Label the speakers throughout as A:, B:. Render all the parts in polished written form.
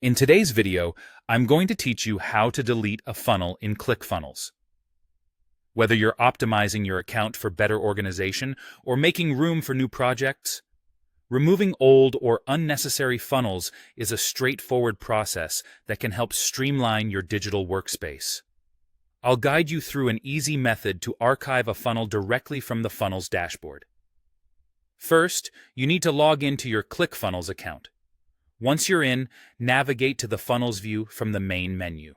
A: In today's video, I'm going to teach you how to delete a funnel in ClickFunnels. Whether you're optimizing your account for better organization or making room for new projects, removing old or unnecessary funnels is a straightforward process that can help streamline your digital workspace. I'll guide you through an easy method to archive a funnel directly from the funnels dashboard. First, you need to log into your ClickFunnels account. Once you're in, navigate to the Funnels view from the main menu.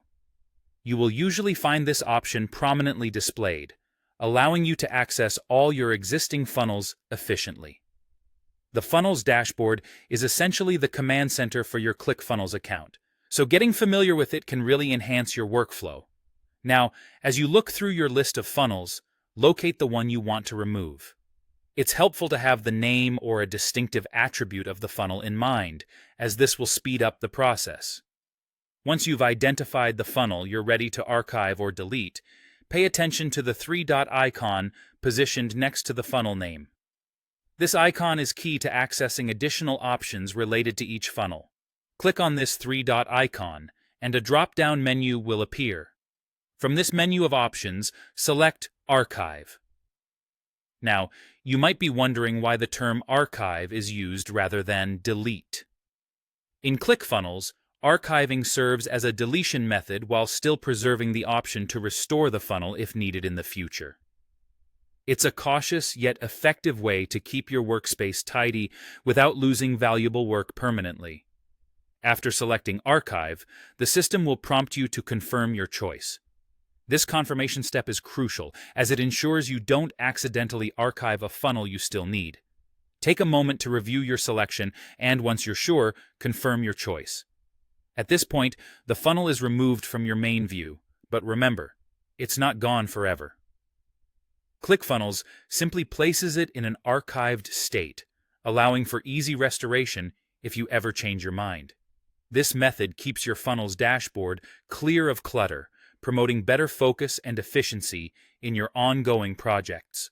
A: You will usually find this option prominently displayed, allowing you to access all your existing funnels efficiently. The Funnels dashboard is essentially the command center for your ClickFunnels account, so getting familiar with it can really enhance your workflow. Now, as you look through your list of funnels, locate the one you want to remove. It's helpful to have the name or a distinctive attribute of the funnel in mind, as this will speed up the process. Once you've identified the funnel you're ready to archive or delete, pay attention to the three-dot icon positioned next to the funnel name. This icon is key to accessing additional options related to each funnel. Click on this three-dot icon, and a drop-down menu will appear. From this menu of options, select Archive. Now, you might be wondering why the term archive is used rather than delete. In ClickFunnels, archiving serves as a deletion method while still preserving the option to restore the funnel if needed in the future. It's a cautious yet effective way to keep your workspace tidy without losing valuable work permanently. After selecting Archive, the system will prompt you to confirm your choice. This confirmation step is crucial, as it ensures you don't accidentally archive a funnel you still need. Take a moment to review your selection and, once you're sure, confirm your choice. At this point, the funnel is removed from your main view, but remember, it's not gone forever. ClickFunnels simply places it in an archived state, allowing for easy restoration if you ever change your mind. This method keeps your funnels dashboard clear of clutter, promoting better focus and efficiency in your ongoing projects.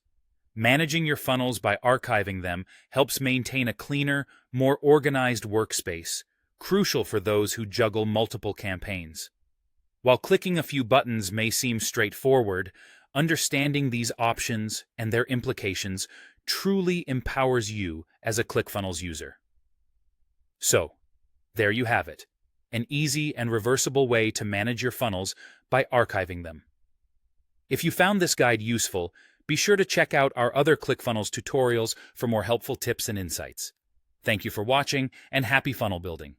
A: Managing your funnels by archiving them helps maintain a cleaner, more organized workspace, crucial for those who juggle multiple campaigns. While clicking a few buttons may seem straightforward, understanding these options and their implications truly empowers you as a ClickFunnels user. So, there you have it. An easy and reversible way to manage your funnels by archiving them. If you found this guide useful, be sure to check out our other ClickFunnels tutorials for more helpful tips and insights. Thank you for watching, and happy funnel building!